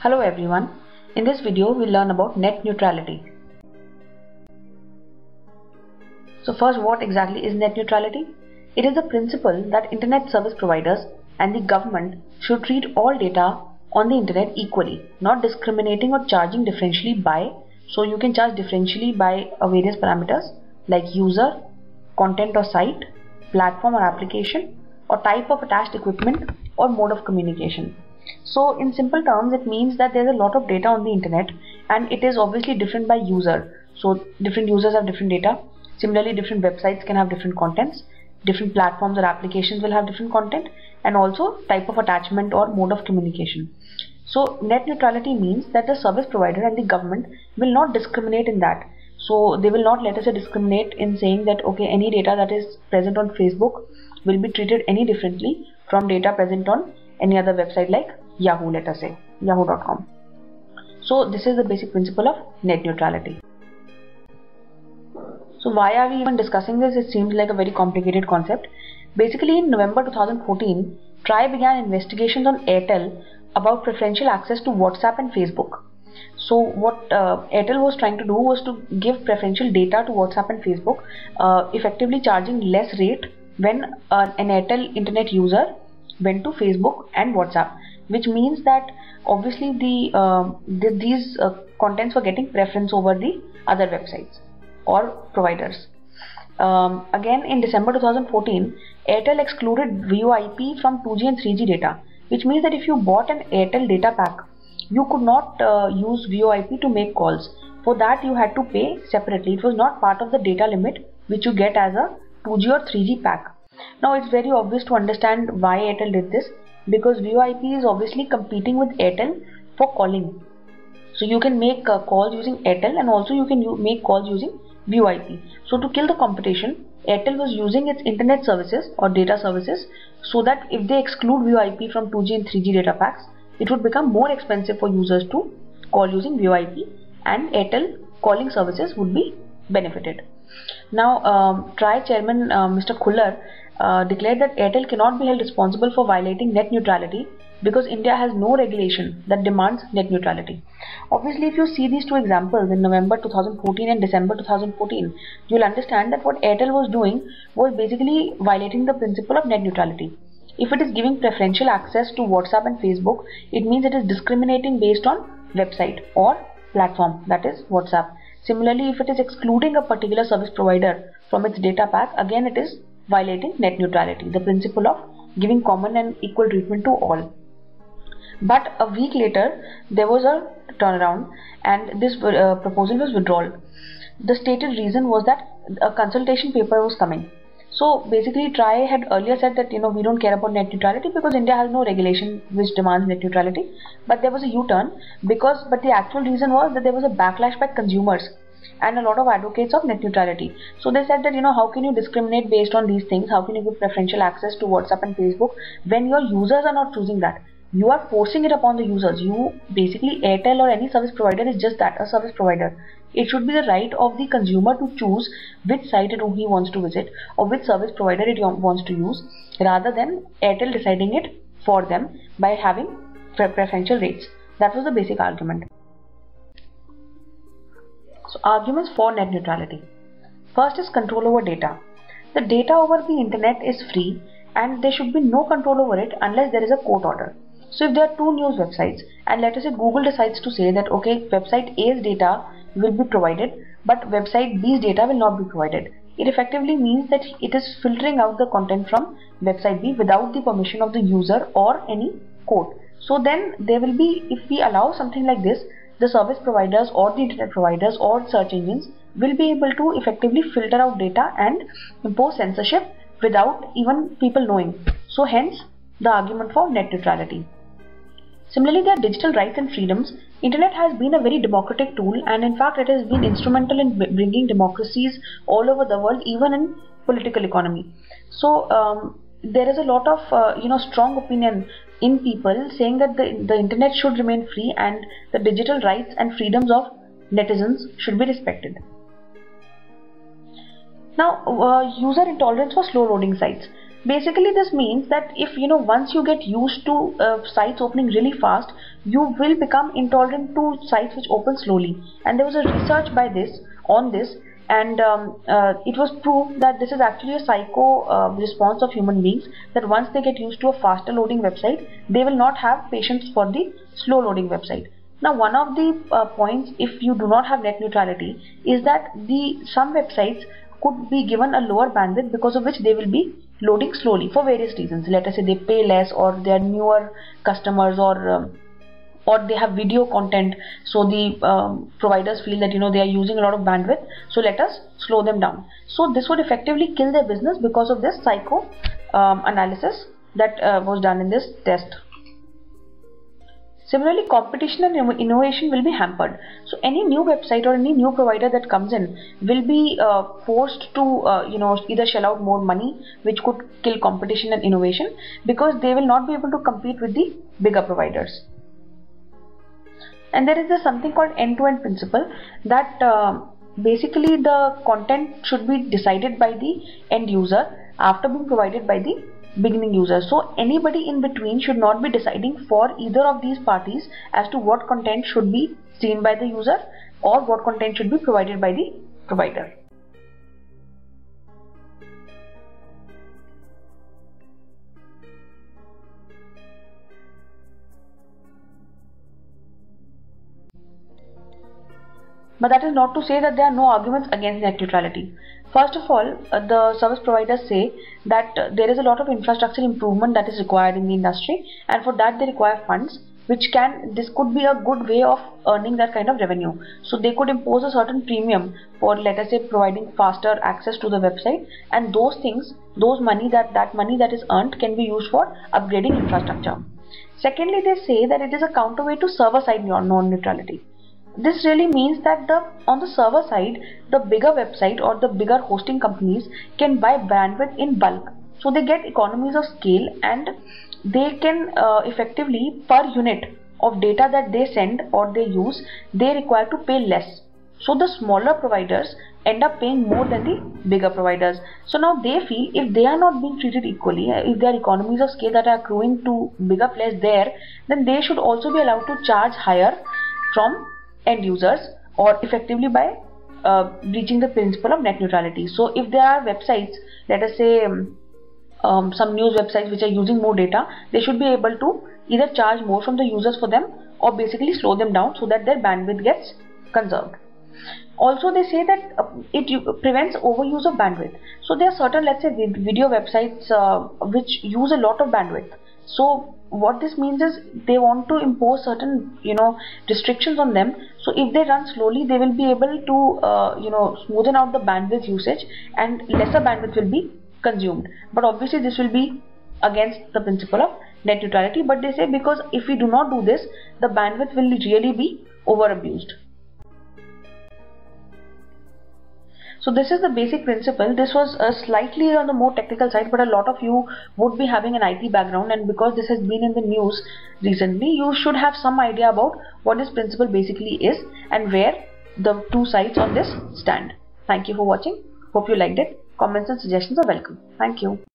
Hello everyone, in this video we'll learn about net neutrality. So first, what exactly is net neutrality? It is the principle that internet service providers and the government should treat all data on the internet equally, not discriminating or charging differentially by, so you can charge differentially by various parameters like user, content or site, platform or application, or type of attached equipment or mode of communication. So in simple terms, it means that there's a lot of data on the internet and it is obviously different by user. So different users have different data. Similarly, different websites can have different contents. Different platforms or applications will have different content, and also type of attachment or mode of communication. So net neutrality means that the service provider and the government will not discriminate in that. So they will not, let us say, discriminate in saying that okay, any data that is present on Facebook will be treated any differently from data present on any other website like Yahoo, let us say yahoo.com. So this is the basic principle of net neutrality. So why are we even discussing this? It seems like a very complicated concept. Basically, in November 2014, TRAI began investigations on Airtel about preferential access to WhatsApp and Facebook. So what Airtel was trying to do was to give preferential data to WhatsApp and Facebook, effectively charging less rate when an Airtel internet user went to Facebook and WhatsApp, which means that obviously these contents were getting preference over the other websites or providers. Again, in December 2014, Airtel excluded VoIP from 2G and 3G data, which means that if you bought an Airtel data pack, you could not use VoIP to make calls. For that, you had to pay separately. It was not part of the data limit which you get as a 2G or 3G pack. Now it's very obvious to understand why Airtel did this, because VoIP is obviously competing with Airtel for calling. So you can make calls using Airtel and also you can make calls using VoIP. So to kill the competition, Airtel was using its internet services or data services so that if they exclude VoIP from 2G and 3G data packs, it would become more expensive for users to call using VoIP, and Airtel calling services would be benefited. Now TRAI chairman Mr. Khullar declared that Airtel cannot be held responsible for violating net neutrality because India has no regulation that demands net neutrality. Obviously, if you see these two examples in November 2014 and December 2014, you will understand that what Airtel was doing was basically violating the principle of net neutrality. If it is giving preferential access to WhatsApp and Facebook, it means it is discriminating based on website or platform, that is WhatsApp. Similarly, if it is excluding a particular service provider from its data pack, again it is violating net neutrality, the principle of giving common and equal treatment to all. But a week later, there was a turnaround and this proposal was withdrawn. The stated reason was that a consultation paper was coming. So basically, TRAI had earlier said that we don't care about net neutrality because India has no regulation which demands net neutrality. But there was a U-turn but the actual reason was that there was a backlash by consumers and a lot of advocates of net neutrality. So they said that how can you discriminate based on these things? How can you give preferential access to WhatsApp and Facebook when your users are not choosing that? You are forcing it upon the users. You basically, Airtel or any service provider is just that, a service provider. It should be the right of the consumer to choose which site he wants to visit or which service provider it wants to use, rather than Airtel deciding it for them by having preferential rates. That was the basic argument. So arguments for net neutrality. First is control over data. The data over the internet is free and there should be no control over it unless there is a court order. So if there are two news websites and let us say Google decides to say that okay, website A's data will be provided but website B's data will not be provided, it effectively means that it is filtering out the content from website B without the permission of the user or any court. So then there will be, if we allow something like this, the service providers or the internet providers or search engines will be able to effectively filter out data and impose censorship without even people knowing. So hence the argument for net neutrality. Similarly, there are digital rights and freedoms. Internet has been a very democratic tool and in fact it has been instrumental in bringing democracies all over the world, even in political economy. So there is a lot of strong opinion in people saying that the internet should remain free and the digital rights and freedoms of netizens should be respected. Now, user intolerance for slow loading sites. Basically, this means that if once you get used to sites opening really fast, you will become intolerant to sites which open slowly. And there was a research by this on this, and it was proved that this is actually a psycho response of human beings, that once they get used to a faster loading website, they will not have patience for the slow loading website. Now, one of the points, if you do not have net neutrality, is that some websites could be given a lower bandwidth, because of which they will be loading slowly for various reasons. Let us say they pay less, or they are newer customers, or they have video content, so the providers feel that they are using a lot of bandwidth, so let us slow them down. So this would effectively kill their business because of this psycho analysis that was done in this test. Similarly, competition and innovation will be hampered. So any new website or any new provider that comes in will be forced to either shell out more money, which could kill competition and innovation, because they will not be able to compete with the bigger providers. And there is something called end-to-end principle, that basically the content should be decided by the end user after being provided by the beginning user. So anybody in between should not be deciding for either of these parties as to what content should be seen by the user or what content should be provided by the provider. But that is not to say that there are no arguments against net neutrality. First of all, the service providers say that there is a lot of infrastructure improvement that is required in the industry, and for that they require funds, this could be a good way of earning that kind of revenue. So they could impose a certain premium for, let us say, providing faster access to the website, and that money that is earned can be used for upgrading infrastructure. Secondly, they say that it is a counterweight to server-side non-neutrality. This really means that on the server side, the bigger website or the bigger hosting companies can buy bandwidth in bulk. So they get economies of scale, and they can effectively, per unit of data that they send or they use, they require to pay less. So the smaller providers end up paying more than the bigger providers. So now they feel if they are not being treated equally, if there are economies of scale that are accruing to bigger players there, then they should also be allowed to charge higher from end users, or effectively by breaching the principle of net neutrality. So if there are websites, let us say some news websites which are using more data, they should be able to either charge more from the users for them, or basically slow them down so that their bandwidth gets conserved. Also, they say that it prevents overuse of bandwidth. So there are certain, let's say, video websites which use a lot of bandwidth. So what this means is they want to impose certain restrictions on them. So if they run slowly, they will be able to smoothen out the bandwidth usage, and lesser bandwidth will be consumed. But obviously this will be against the principle of net neutrality. But they say because if we do not do this, the bandwidth will really be over abused. So this is the basic principle. This was slightly on the more technical side, but a lot of you would be having an IT background, and because this has been in the news recently, you should have some idea about what this principle basically is and where the two sides on this stand. Thank you for watching. Hope you liked it. Comments and suggestions are welcome. Thank you.